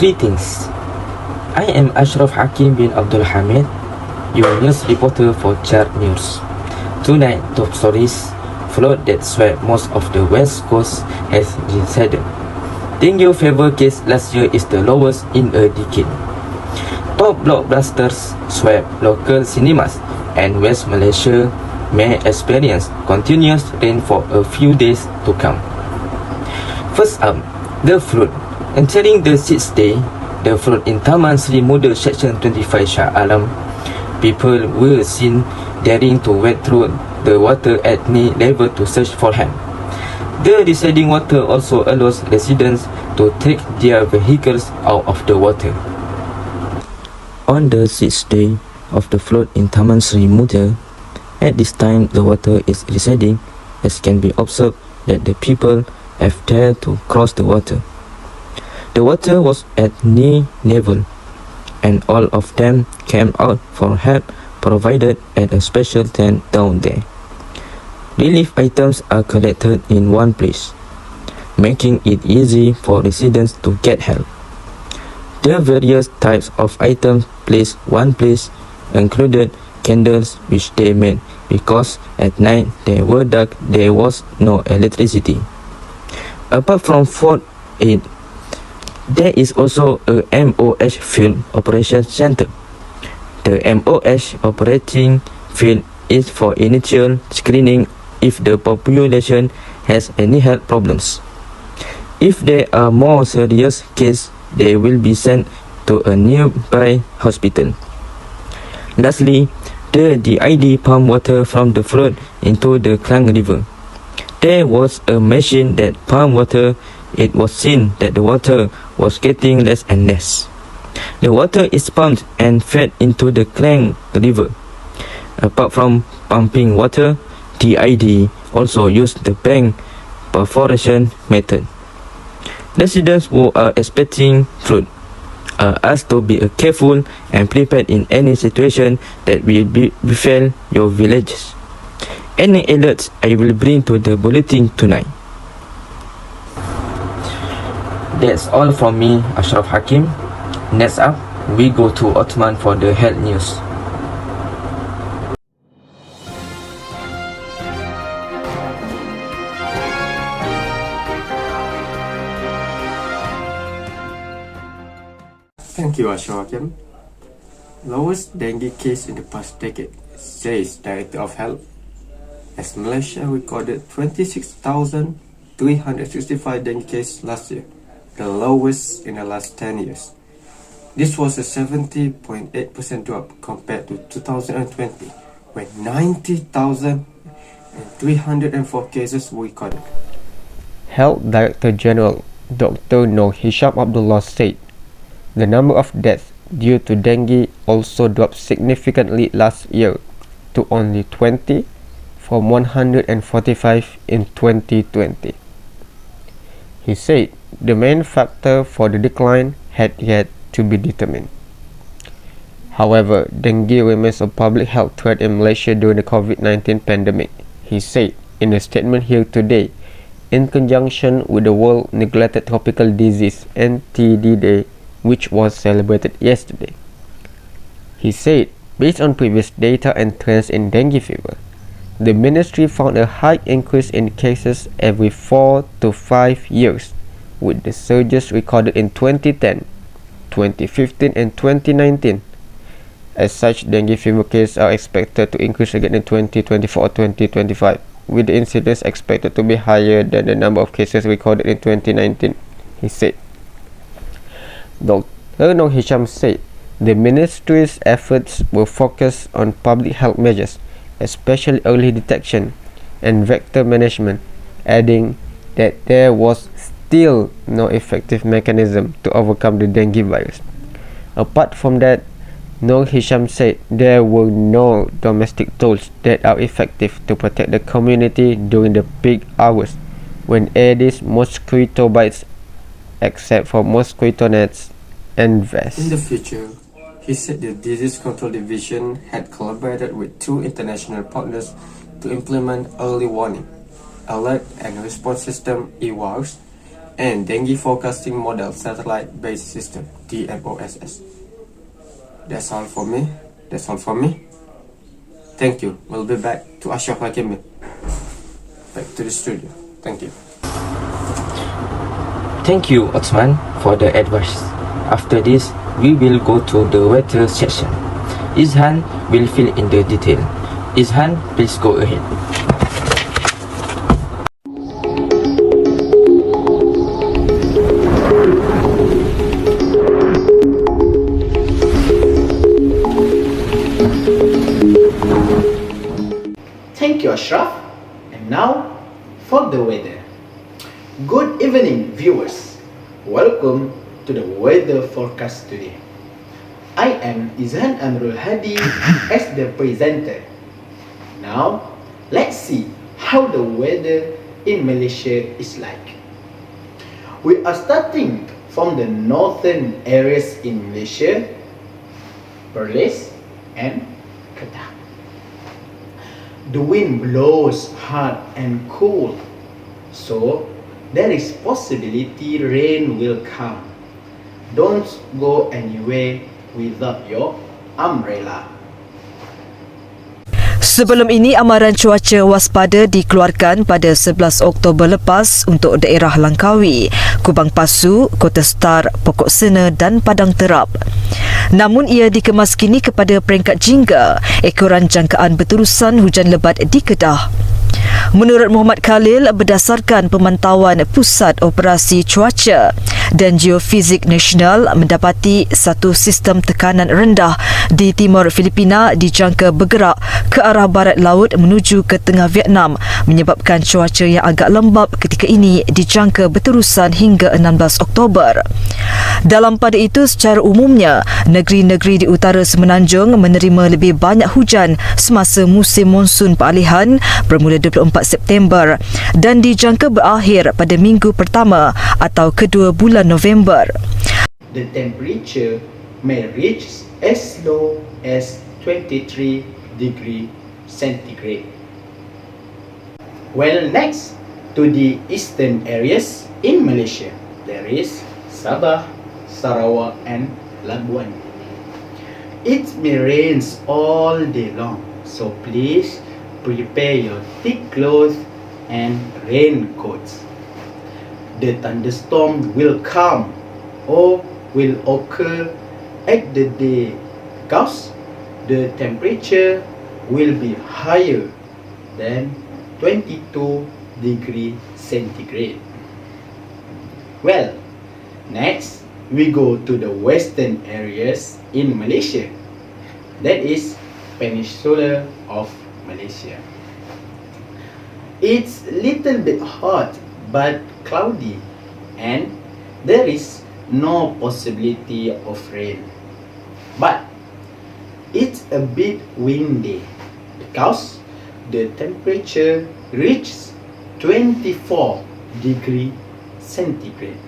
Greetings. I am Ashraf Hakim bin Abdul Hamid, your news reporter for Chart News. Tonight, top stories: flood that swept most of the west coast has receded. Dengue fever case last year is the lowest in a decade. Top blockbusters swept local cinemas, and West Malaysia may experience continuous rain for a few days to come. First up, the flood. Entering the sixth day, the flood in Taman Sri Muda Section 25 Shah Alam, people were seen daring to wade through the water at knee level to search for help. The receding water also allows residents to take their vehicles out of the water. On the sixth day of the flood in Taman Sri Muda, at this time the water is receding, as can be observed that the people have dared to cross the water. The water was at knee level, and all of them came out for help provided at a special tent down there. Relief items are collected in one place, making it easy for residents to get help. The various types of items placed one place included candles, which they made because at night they were dark, there was no electricity. Apart from Fort 8, there is also a MOH Field Operations Center. The MOH operating field is for initial screening if the population has any health problems. If there are more serious cases, they will be sent to a nearby hospital. Lastly, the DID pumped water from the flood into the Klang River. There was a machine that pumped water. It was seen that the water was getting less and less. The water is pumped and fed into the Klang River. Apart from pumping water, DID also used the bank perforation method. Residents who are expecting flood are asked to be careful and prepared in any situation that will befall your villages. Any alerts I will bring to the bulletin tonight. That's all from me, Ashraf Hakim. Next up, we go to Othman for the health news. Thank you, Ashraf Hakim. Lowest dengue case in the past decade, says Director of Health, as Malaysia recorded 26,365 dengue cases last year, the lowest in the last 10 years. This was a 70.8% drop compared to 2020, when 90,304 cases were recorded. Health Director General Dr. Noor Hisham Abdullah said the number of deaths due to dengue also dropped significantly last year to only 20 from 145 in 2020. He said the main factor for the decline had yet to be determined. However, dengue remains a public health threat in Malaysia during the COVID-19 pandemic, he said in a statement here today, in conjunction with the World Neglected Tropical Disease (NTD) Day, which was celebrated yesterday. He said, based on previous data and trends in dengue fever, the ministry found a high increase in cases every 4 to 5 years, with the surges recorded in 2010, 2015 and 2019. As such, dengue fever cases are expected to increase again in 2024 or 2025, with the incidence expected to be higher than the number of cases recorded in 2019, he said. Dr. Noor Hisham said the ministry's efforts were focused on public health measures, especially early detection and vector management, adding that there was still no effective mechanism to overcome the dengue virus. Apart from that, Noor Hisham said there were no domestic tools that are effective to protect the community during the peak hours when Aedes mosquito bites, except for mosquito nets and vests. In the future, he said the Disease Control Division had collaborated with 2 international partners to implement early warning, alert and response system (EWARS) and Dengue Forecasting Model Satellite-Based System, DMOSS. That's all for me. Thank you. We'll be back to Ashraf Hakim. Back to the studio. Thank you. Thank you, Osman, for the advice. After this, we will go to the weather section. Izhan will fill in the detail. Izhan, please go ahead. Thank you, Ashraf. And now for the weather. Good evening, viewers. Welcome to the weather forecast today. I am Izhan Amrul Hadi as the presenter. Now, let's see how the weather in Malaysia is like. We are starting from the northern areas in Malaysia, Perlis and Kedah. The wind blows hard and cool, so there is possibility rain will come. Don't go anywhere without your umbrella. Sebelum ini, amaran cuaca waspada dikeluarkan pada 11 Oktober lepas untuk daerah Langkawi, Kubang Pasu, Kota Star, Pokok Sena dan Padang Terap. Namun ia dikemas kini kepada peringkat jingga ekoran jangkaan berterusan hujan lebat di Kedah. Menurut Muhammad Khalil, berdasarkan pemantauan Pusat Operasi Cuaca dan Geofizik Nasional, mendapati satu sistem tekanan rendah di timur Filipina dijangka bergerak ke arah barat laut menuju ke tengah Vietnam, menyebabkan cuaca yang agak lembap ketika ini dijangka berterusan hingga 16 Oktober. Dalam pada itu, secara umumnya, negeri-negeri di utara Semenanjung menerima lebih banyak hujan semasa musim monsun peralihan bermula 24 September dan dijangka berakhir pada minggu pertama atau kedua bulan November. The temperature may reach as low as 23 degrees centigrade. Well, next to the eastern areas in Malaysia, there is Sabah, Sarawak and Labuan. It may rain all day long, so please prepare your thick clothes and raincoats. The thunderstorm will come or will occur at the day because the temperature will be higher than 22 degrees centigrade. Well, next we go to the western areas in Malaysia, that is Peninsula of Malaysia. It's little bit hot but cloudy and there is no possibility of rain, but it's a bit windy because the temperature reaches 24 degrees centigrade.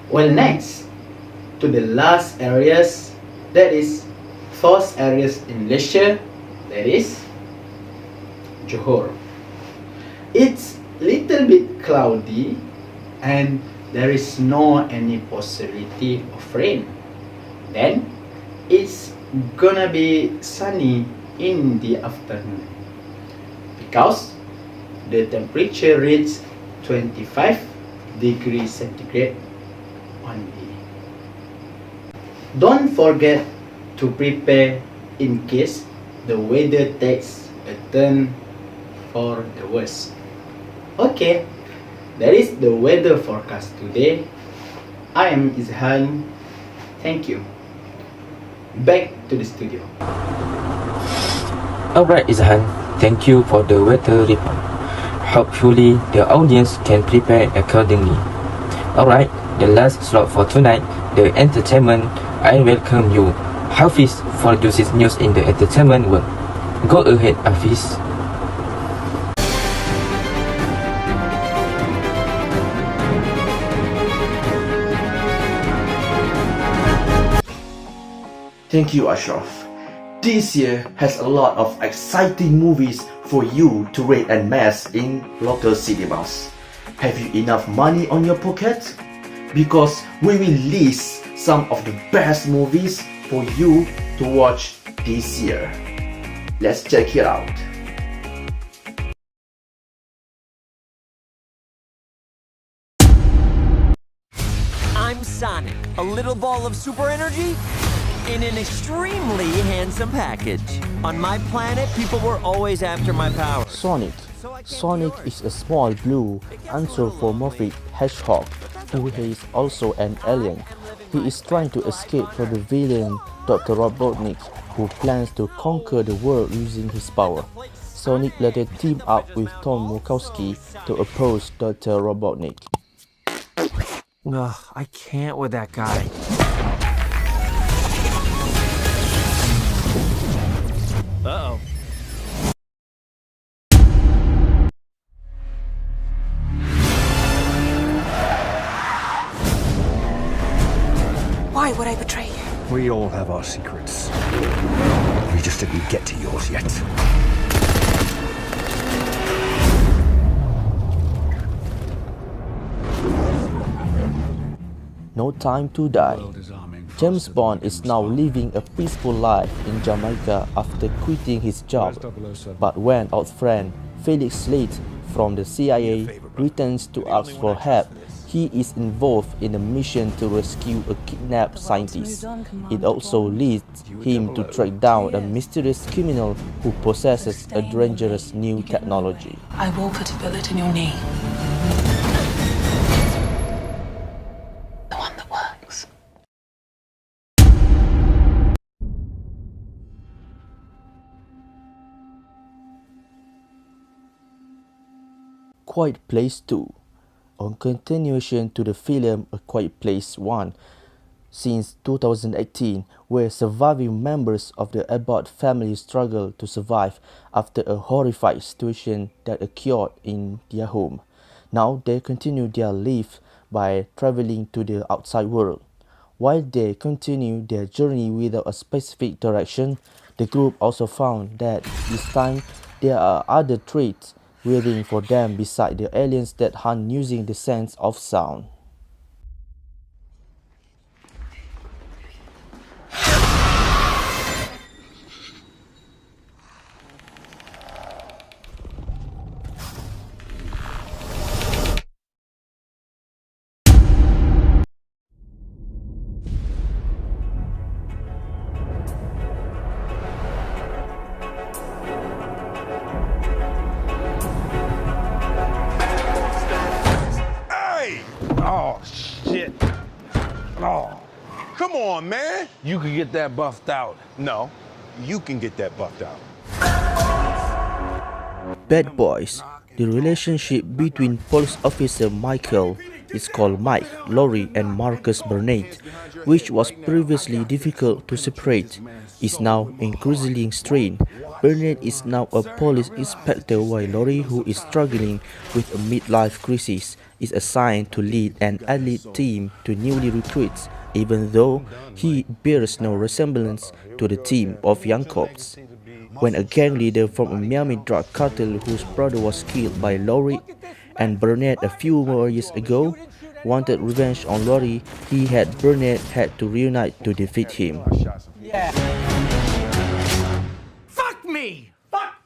Well, next to the last areas, that is those areas in Malaysia, that is Johor. It's little bit cloudy and there is no any possibility of rain. Then it's gonna be sunny in the afternoon because the temperature reaches 25 degrees centigrade only. Don't forget to prepare in case the weather takes a turn for the worse. Okay, that is the weather forecast today. I am Izhan. Thank you. Back to the studio. Alright, Izhan, thank you for the weather report. Hopefully, the audience can prepare accordingly. Alright, the last slot for tonight, the entertainment. I welcome you, Hafiz, for juicy news in the entertainment world. Go ahead, Hafiz. Thank you, Ashraf. This year has a lot of exciting movies for you to rate and match in local cinemas. Have you enough money on your pocket? Because we will list some of the best movies for you to watch this year. Let's check it out. I'm Sonic, a little ball of super energy in an extremely handsome package. On my planet, people were always after my powers. Sonic is a small blue anthropomorphic hedgehog who is also an alien. He is trying to escape from the villain Dr. Robotnik, who plans to conquer the world using his power. Sonic later teamed up with Tom Murkowski to oppose Dr. Robotnik. Ugh, I can't with that guy. Uh-oh. Why would I betray you? We all have our secrets. We just didn't get to yours yet. No Time to Die. James Bond is now living a peaceful life in Jamaica after quitting his job. But when old friend Felix Slate from the CIA returns to ask for help, he is involved in a mission to rescue a kidnapped scientist. It also leads him to track down a mysterious criminal who possesses a dangerous new technology. I will put a bullet in your knee. The one that works. Quiet Place 2. On continuation to the film A Quiet Place 1, since 2018, where surviving members of the Abbott family struggle to survive after a horrific situation that occurred in their home. Now they continue their life by traveling to the outside world. While they continue their journey without a specific direction, the group also found that this time there are other threats waiting for them beside the aliens that hunt using the sense of sound. Oh, shit. Oh, come on, man. You can get that buffed out. No, you can get that buffed out. Bad Boys. The relationship between police officer Michael is called Mike, Laurie and Marcus Burnett, which was previously difficult to separate, is now increasingly strained. Burnett is now a police inspector while Laurie, who is struggling with a midlife crisis, is assigned to lead an elite team to newly recruits, even though he bears no resemblance to the team of young cops. When a gang leader from a Miami drug cartel whose brother was killed by Laurie and Burnett a few more years ago wanted revenge on Laurie, he had Burnett had to reunite to defeat him. Yeah. Fuck me! Fuck!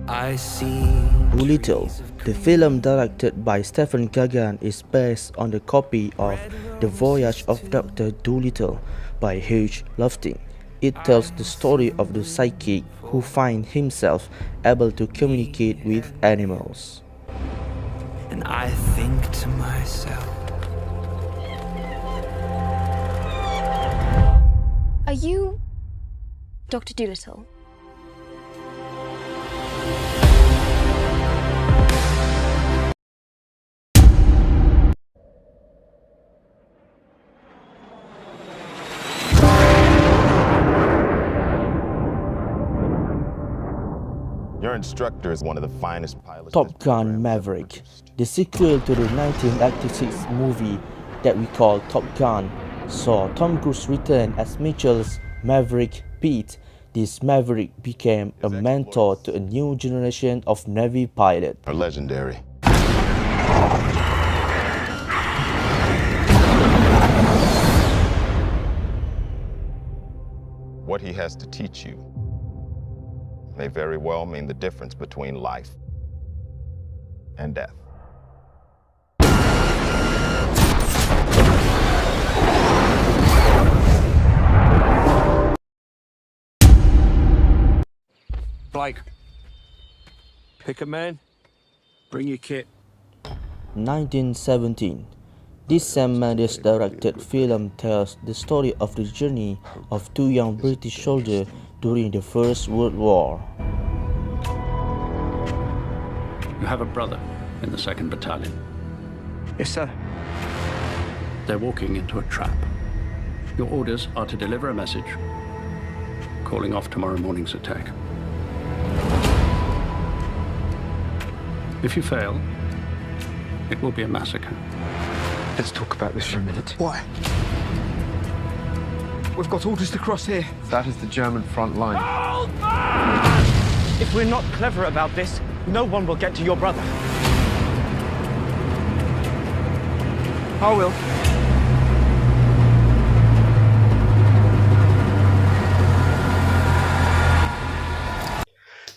I see. Doolittle. The film directed by Stephen Kagan is based on the copy of The Voyage of Dr. Doolittle by Hugh Lofting. It tells the story of the psychic who finds himself able to communicate with animals. And I think to myself, are you Dr. Doolittle? Your instructor is one of the finest pilots. Top Gun Maverick. The sequel to the 1986 movie that we call Top Gun saw Tom Cruise return as Mitchell's Maverick Pete This maverick became a mentor to a new generation of Navy pilots. Are legendary. What he has to teach you may very well mean the difference between life and death. Blake, pick a man, bring your kit. 1917. This Sam Mendes directed film tells the story of the journey of two young British soldiers during the First World War. You have a brother in the 2nd Battalion. Yes, sir. They're walking into a trap. Your orders are to deliver a message, calling off tomorrow morning's attack. If you fail, it will be a massacre. Let's talk about this for a minute. Why? We've got orders to cross here. That is the German front line. If we're not clever about this, no one will get to your brother. I will.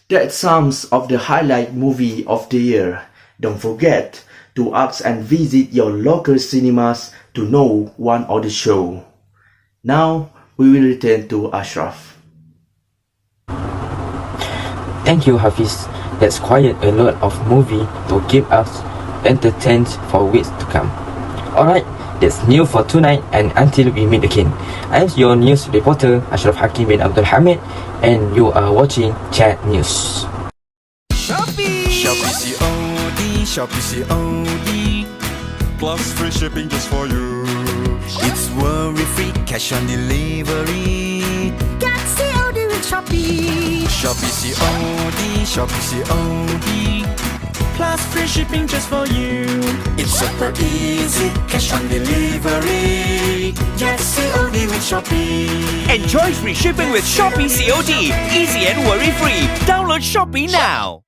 That's some of the highlight movie of the year. Don't forget to ask and visit your local cinemas to know one of the show. Now we will return to Ashraf. Thank you, Hafiz. That's quite a lot of movie to keep us entertained for weeks to come. Alright, that's new for tonight, and until we meet again, I'm your news reporter Ashraf Hakim bin Abdul Hamid, and you are watching Chat News. Shopee COD, Shopee COD, plus free shipping just for you. It's worry-free cash on delivery. Get COD with Shopee. Shopee COD, Shopee COD, plus free shipping just for you. It's super easy, cash on delivery. Get COD with Shopee. Enjoy free shipping with Shopee COD. Easy and worry-free. Download Shopee now.